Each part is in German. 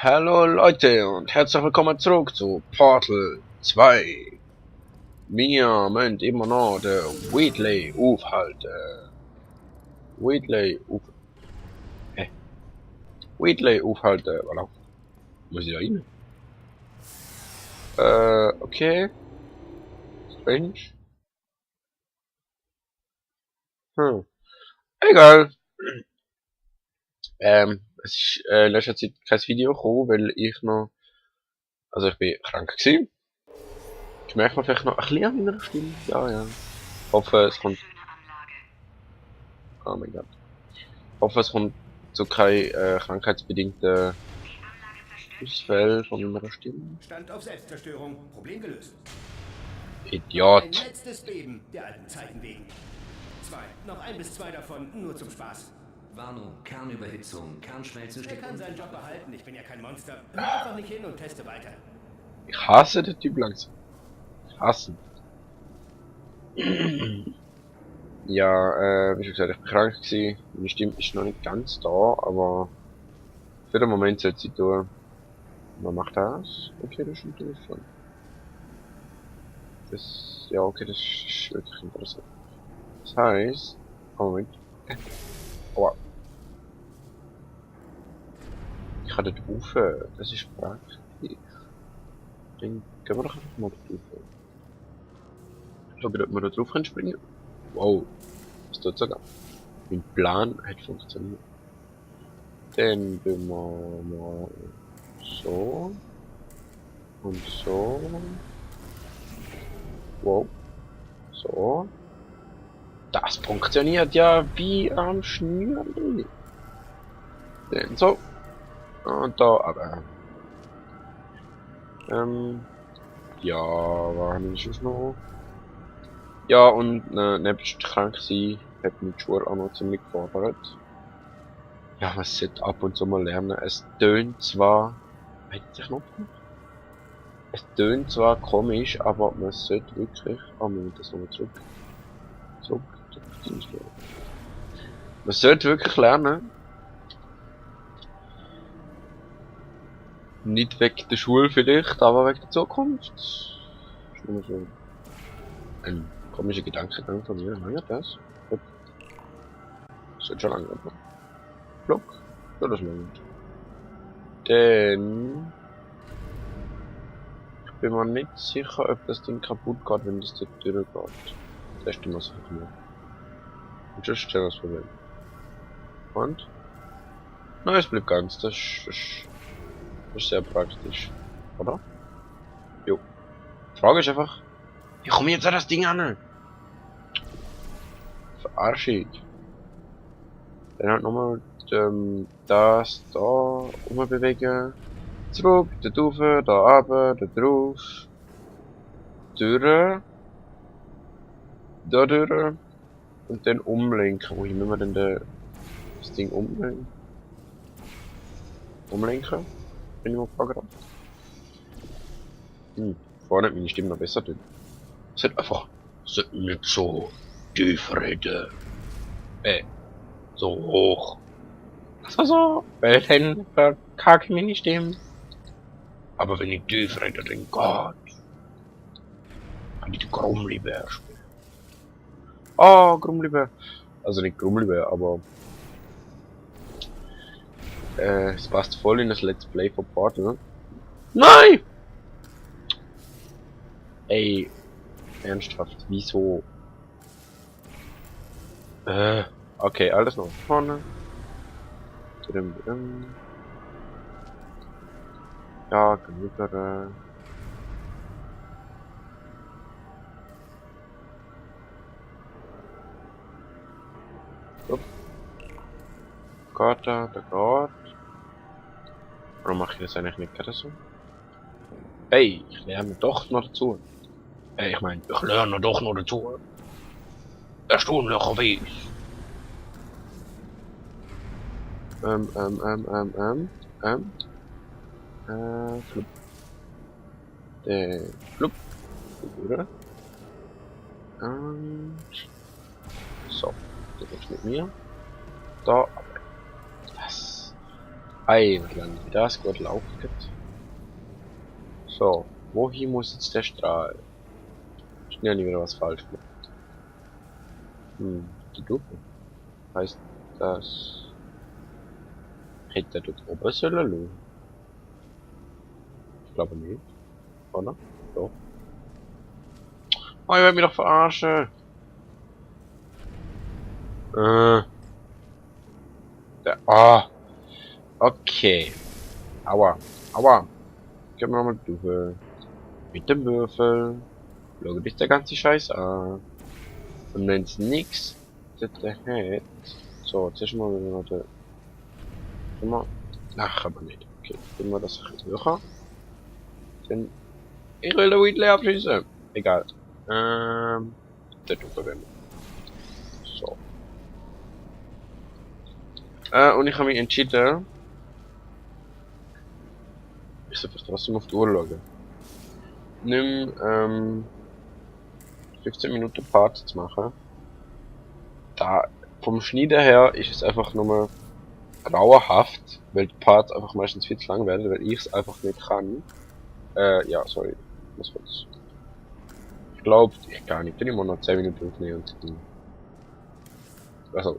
Hallo Leute und herzlich willkommen zurück zu Portal 2. Wir müssen immer noch den Wheatley aufhalten. Wheatley aufhalten. Voilà. Muss ich da rein? Okay. Strange. Egal. Es ist in letzter Zeit kein Video gekommen, weil ich noch... Also ich bin krank gewesen. Ich merke mir vielleicht noch ein bisschen an meiner Stimme. Ja. Ich hoffe es kommt... Oh mein Gott. Ich hoffe es kommt zu kein krankheitsbedingten Ausfall von meiner Stimme. Stand auf Selbstzerstörung. Problem gelöst. Idiot. Ein letztes Beben der alten Zeiten wegen. Noch 1 bis 2 davon, nur zum Spaß. Warnung, Kernüberhitzung, Kernschmelzen Er steckt kann seinen Job behalten, ich bin ja kein Monster. Hör einfach nicht hin und teste weiter. Ich hasse den Typ langsam. Ich hasse ihn. Ja, wie schon gesagt, ich bin krank gewesen. Meine Stimme ist noch nicht ganz da, aber für den Moment sollte sie tun. Man macht das. Okay, das ist interessant. Das, ja, okay, das ist wirklich interessant. Das heißt, Moment. Aua. Ich kann dort rauf, das ist praktisch. Dann gehen wir doch einfach mal dort rauf. Schauen wir, ob wir da drauf können springen. Wow, das tut sogar. Mein Plan hat funktioniert. Dann tun wir mal so. Und so. Wow. So. Das funktioniert ja wie am Schnürli. Dann so. Und da aber. Ja, war nicht schon noch. Ja, und nebst krank sein, hat mich die Schule auch noch ziemlich gefordert. Ja, man sollte ab und zu mal lernen. Es tönt zwar... Hat der Knopf noch? Es tönt zwar komisch, aber man sollte wirklich... Ah, Moment, das nochmal zurück. Man sollte wirklich lernen. Nicht wegen der Schule vielleicht, aber wegen der Zukunft. Das ist nur so ein komischer Gedankengang von mir. Lange das? Gut. Das wird schon lange. Block. Ja, das langt. Denn... Ich bin mir nicht sicher, ob das Ding kaputt geht, wenn das dort durchgeht. Testen wir es einfach mal. Und schon stellen wir das Problem. Und? Nein, es bleibt ganz. Das ist sehr praktisch. Oder? Jo. Die Frage ist einfach, wie komme ich jetzt an das Ding an? Verarschig. Dann halt nochmal das da umbewegen. Zurück, da drauf, da runter, da drauf. Durch. Da durch. Und dann umlenken. Wohin müssen wir denn das Ding umlenken? Umlenken? Wenn ich mal fragen darf. Vorne hat meine Stimme noch besser tun. Es hat einfach nicht so tief reden. So hoch. Also, weil dann verkacke meine Stimme. Aber wenn ich tief rede, dann Gott. Kann ich den Grummlibär spielen. Oh, Grummlibär. Also nicht Grummlibär, aber es passt voll in das Let's Play von Portal, ne? Nein! Ey, ernsthaft, wieso? Okay, alles noch vorne. Ja, genügere. Gott, der Gott. Warum mache ich das eigentlich nicht gerade so? Ey, ich lerne doch noch dazu. Ich meine, ich lerne doch noch dazu. Erstaunlicher Weg. Flup. Flup. Oder? Und so. Das ist mit mir. Da. Das. Eiland, wie das gut laufen. So, wohin muss jetzt der Strahl? Ich habe nie wieder was falsch gemacht. Die Lupe. Heißt das... Hätte er dort oben sollen schauen? Ich glaube nicht. Oder? Doch. Oh, ich werde mich doch verarschen. Okay. Aua. Aua. Gehen wir nochmal durch. Mit dem Würfel. Schau dich der ganze Scheiß an. Und wenn es nichts hat. So, zuerst mal wenn wir da. Immer. Ach, aber nicht. Okay, wenn wir das ein bisschen höher. Dann. Ich will den Whitley abschießen. Egal. Der verwenden. So. Und ich habe mich entschieden. Ich soll vielleicht trotzdem auf die Uhr schauen. Nimm 15 Minuten Part zu machen. Da vom Schneiden her ist es einfach nur grauenhaft, weil die Parts einfach meistens viel zu lang werden, weil ich es einfach nicht kann. Ja, sorry. Was war's? Ich glaube, ich kann nicht. Dann immer noch 10 Minuten aufnehmen und dann. Also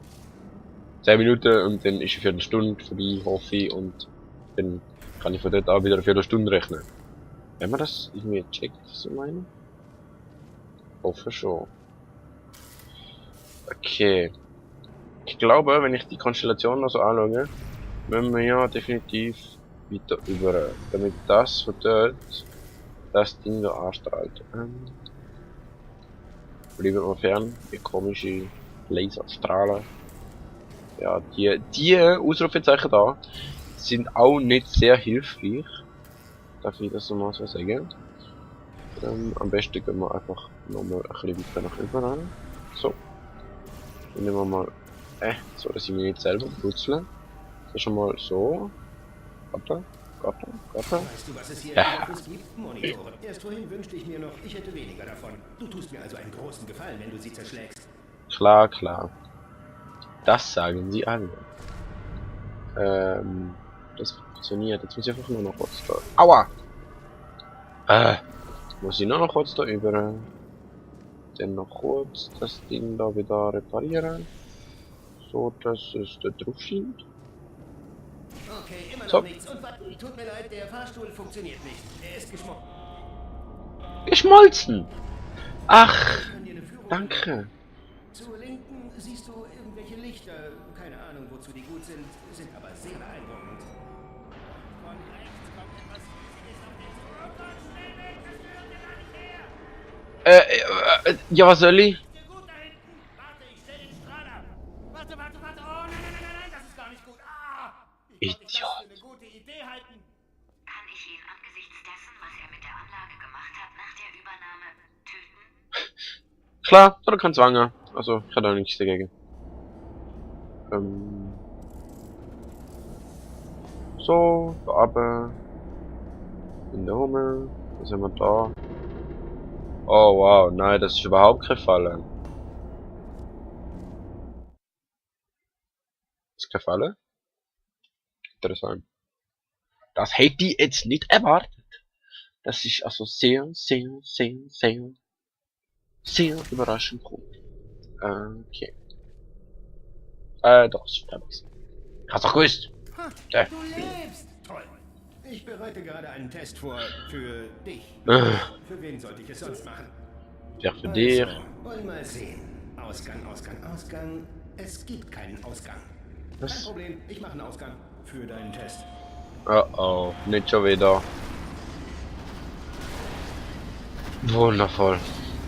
10 Minuten und dann ist eine Viertelstunde vorbei, hoffe ich, und dann kann ich von dort auch wieder eine Viertelstunde rechnen. Wenn man das irgendwie checkt, was ich meine? Hoffe schon. Okay. Ich glaube, wenn ich die Konstellation noch so anschaue, müssen wir ja definitiv weiter über, damit das von dort das Ding da anstrahlt. Bleiben wir fern, die komische Laserstrahlen. Ja, die Ausrufezeichen da sind auch nicht sehr hilfreich. Darf ich das mal so sagen? Am besten gehen wir einfach nochmal ein bisschen weiter nach oben. So. Dann nehmen wir mal, so dass ich mich nicht selber putzle. Das ist schon mal so. Warte. Weißt du, was es hier Infos gibt? Monitore. Erst vorhin wünschte ich mir noch, ich hätte weniger davon. Du tust mir also einen großen Gefallen, wenn du sie zerschlägst. Klar. Das sagen sie alle. Das funktioniert. Jetzt muss ich einfach nur noch kurz da. Aua! Muss ich nur noch kurz da über. Dann noch kurz das Ding da wieder reparieren. So, dass es da drauf scheint. Okay, immer noch So. nichts. Und was? Tut mir leid, der Fahrstuhl funktioniert nicht. Er ist Geschmolzen! Ach, Ich kann dir eine Führung danke. Zur Linken siehst du irgendwelche Lichter. Keine Ahnung, wozu die gut sind aber sehr beeindruckend. Von rechts kommt etwas Riesiges auf den Zug. Oh Gott, schnell weg, das gehört dir gar nicht her! Ja, was soll ich? Dir gut da hinten? Warte, ich stell den Strahl ab. Warte. Oh, nein, das ist gar nicht gut. Wie konnte ich das für eine gute Idee halten? Kann ich ihn angesichts dessen, was er mit der Anlage gemacht hat, nach der Übernahme töten? Klar, oder kein Zwang. Also, ich hatte auch nichts dagegen. So, da oben. In der Hummel. Was haben wir da? Oh wow, nein, das ist überhaupt kein Falle. Ist keine Falle? Interessant. Das hätte ich jetzt nicht erwartet. Das ist also sehr überraschend gut. Okay. Doch, ist verpasst. Hast doch gewusst. Du lebst! Toll. Ich bereite gerade einen Test vor für dich. Äh, Für wen sollte ich es sonst machen? ja, für dich. Also, wollen mal sehen. Ausgang. Es gibt keinen Ausgang. Kein Was? Problem, ich mache einen Ausgang für deinen Test. Oh, nicht schon wieder. Wundervoll.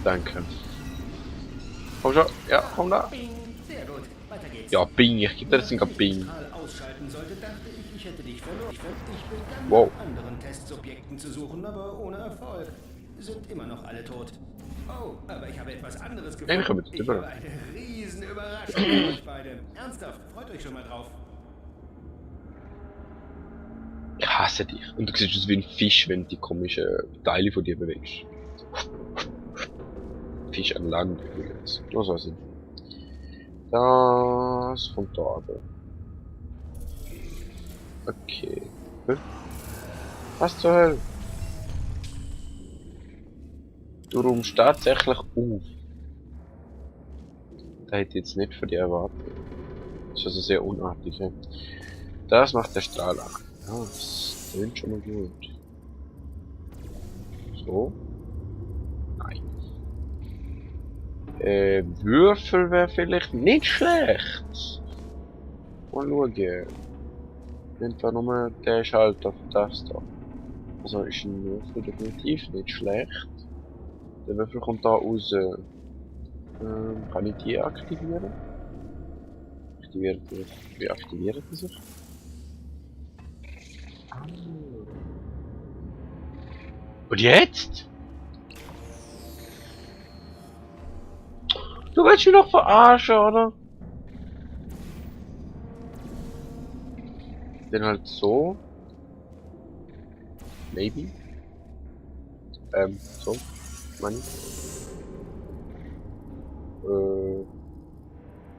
Danke. Komm schon. Ja, komm da. Bing, sehr gut. Weiter geht's. Ja, Bing. Ich geb dir das Ding ab Bing. Strahl ausschalten sollte, dachte ich hätte dich verloren. Ich begann Wow. nach anderen Testsubjekten zu suchen, aber ohne Erfolg. Sind immer noch alle tot. Oh, aber ich habe etwas anderes gefunden. Ich habe jetzt Ich über- habe eine riesen Überraschung für euch beide. Ernsthaft, freut euch schon mal drauf. Ich hasse dich. Und du siehst aus wie ein Fisch, wenn du die komischen Teile von dir bewegst. Fisch an Land übrigens. Nur so sind. Das kommt da runter. Okay. Was zur Hölle? Du räumst tatsächlich auf. Das hätte ich jetzt nicht von dir erwartet. Das ist also sehr unartig. Ja? Das macht der Strahl an. Ja, das klingt schon mal gut. So. Nein. Würfel wäre vielleicht nicht schlecht. Mal schauen. Wenn da nur der Schalter für das da. Also ist ein Würfel definitiv nicht schlecht. Der Würfel kommt da raus. Kann ich die aktivieren? Wie aktiviert die sich? Und jetzt? Du willst mich doch verarschen, oder? Dann halt so. Maybe. So. Mann.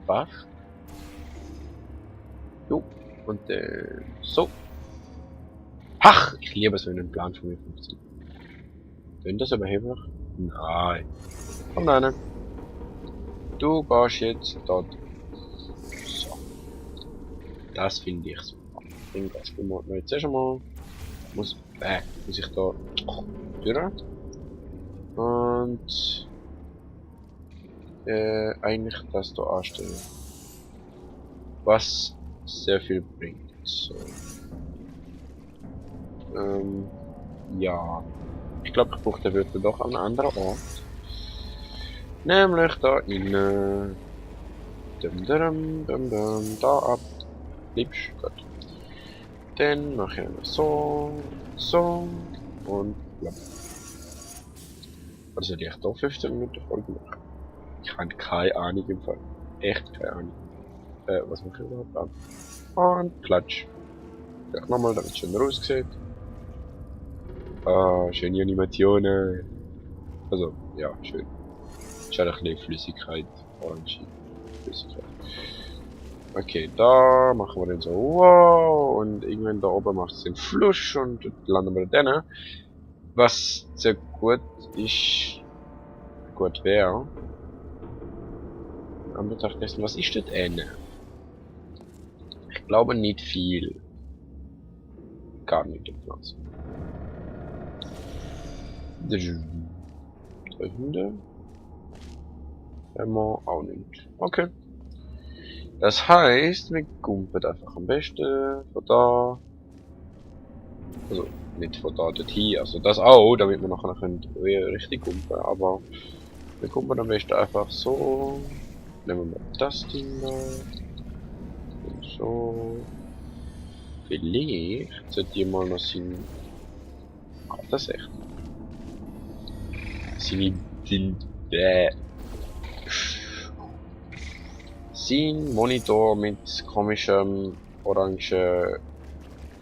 Was? Jo. Und so. Ach, ich liebe es, wenn ein Plan von mir funktioniert. Wenn das überheblich? Nein. Komm rein. Du gehst jetzt dort. So. Das finde ich super. Dann gehst du mal jetzt erst einmal. Muss ich da durch. Und eigentlich das da anstellen. Was sehr viel bringt. So. Ja. Ich glaube, ich brauche den Würfel doch an einem anderen Ort. Nämlich da innen. Da ab. Liebst gut. Dann mache ich so. So. Und bla. Oder soll ich da 15 Minuten Folge machen? Ich habe keine Ahnung im Fall. Echt keine Ahnung. Was mache ich überhaupt an? Und klatsch. Vielleicht nochmal, damit es schöner aussieht. Ah, schöne Animationen. Also, ja, schön. Ist halt ein bisschen Flüssigkeit. Orange Flüssigkeit. Okay, da machen wir den so. Wow. Und irgendwann da oben macht es den Fluss und landen wir dann. Was sehr gut ist. Gut wäre. Am Betracht dessen, was ist das denn? Ich glaube nicht viel. Gar nicht im Platz. Hunde. Immer auch nicht. Okay. Das heißt, wir kumpen einfach am besten von da. Also nicht von da dorthin, also das auch, damit wir nachher richtig kumpen, aber wir kumpen am besten einfach so. Nehmen wir das Ding da. Und so. Vielleicht sollte ich mal noch sein. Ah, das echt. Sein Monitor mit komischem orange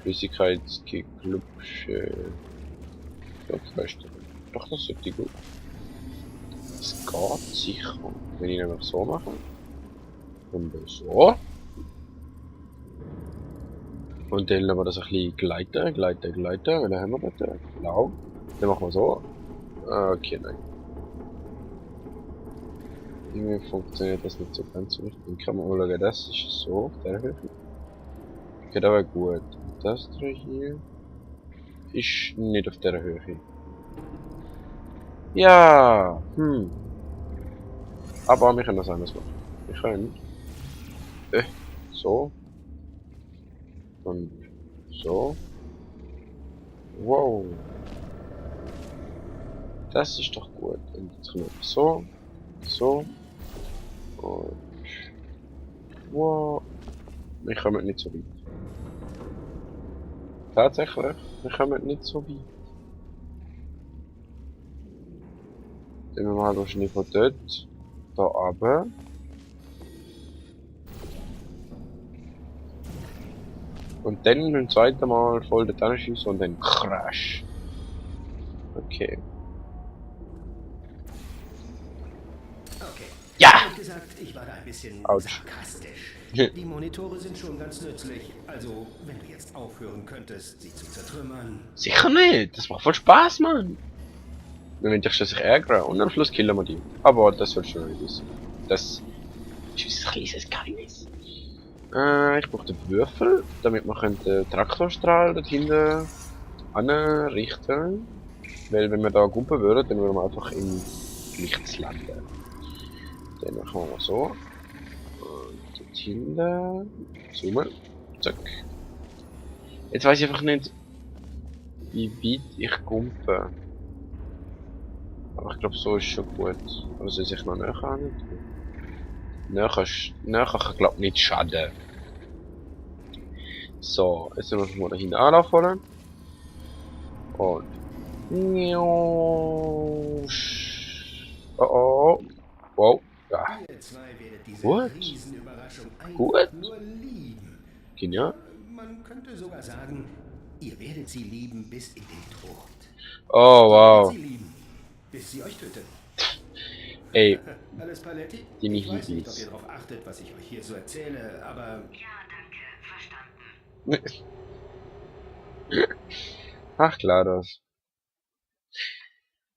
Flüssigkeitsgeklubsch. Doch, das sollte gut. Es geht sicher. Wenn ich einfach so mache. Und so. Und dann lassen wir das ein bisschen gleiten. Und dann haben wir das. Blau. Dann machen wir so. Okay, nein. Irgendwie funktioniert das nicht so ganz so richtig. Dann kann man mal schauen, das ist so auf der Höhe. Geht aber gut. Und das hier ist nicht auf der Höhe. Ja, aber wir können das anders machen. Wir können so und so. Wow. Das ist doch gut. Und jetzt können wir so, so und wow. Wir kommen nicht so weit. Tatsächlich, wir kommen nicht so weit. Dann wir mal wahrscheinlich von dort da runter. Und dann beim zweiten Mal voll dort hinschießen und dann crash. Okay. Okay. Ja! gesagt, ich war da ein bisschen Autsch. sarkastisch. Die Monitore sind schon ganz nützlich. Also, wenn du jetzt aufhören könntest, sie zu zertrümmern. Sicher nicht. Das macht voll Spaß, Mann. Dann wird ich sich ärgern und am Schluss killen wir die. Aber das wird schon nicht wissen. Das ist ein kleines Geheimnis. Ich brauche den Würfel, damit wir den Traktorstrahl dort hinten anrichten. Weil wenn wir da gumpen würden, dann würden wir einfach im Licht landen. Dann machen wir mal so. Und dort hinten. Zoomen. Zack. Jetzt weiß ich einfach nicht, wie weit ich gumpe. Aber ich glaube, so ist schon gut. Oder soll ich noch näher an? Näher kann glaube nicht schaden. So, jetzt müssen wir mal da hinten anlaufen. Und. Oh oh. Wow. Ja. Ihr zwei werdet diese Gut. Riesenüberraschung Gut. einfach nur lieben. Genial. Man könnte sogar sagen, ihr werdet sie lieben bis in den Tod. Oh wow. Ihr werdet sie lieben, bis sie euch tötet. Ey, Alles Paletti? Die Ich weiß nicht, ob Nihibis. ihr darauf achtet, was ich euch hier so erzähle, aber Ja, danke. Verstanden. ach klar das.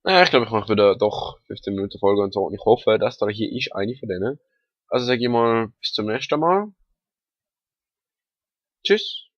Naja, ich glaube, ich mache wieder doch 15 Minuten Folge und so. Und ich hoffe, dass da hier ist eine von denen. Also sage ich mal, bis zum nächsten Mal. Tschüss.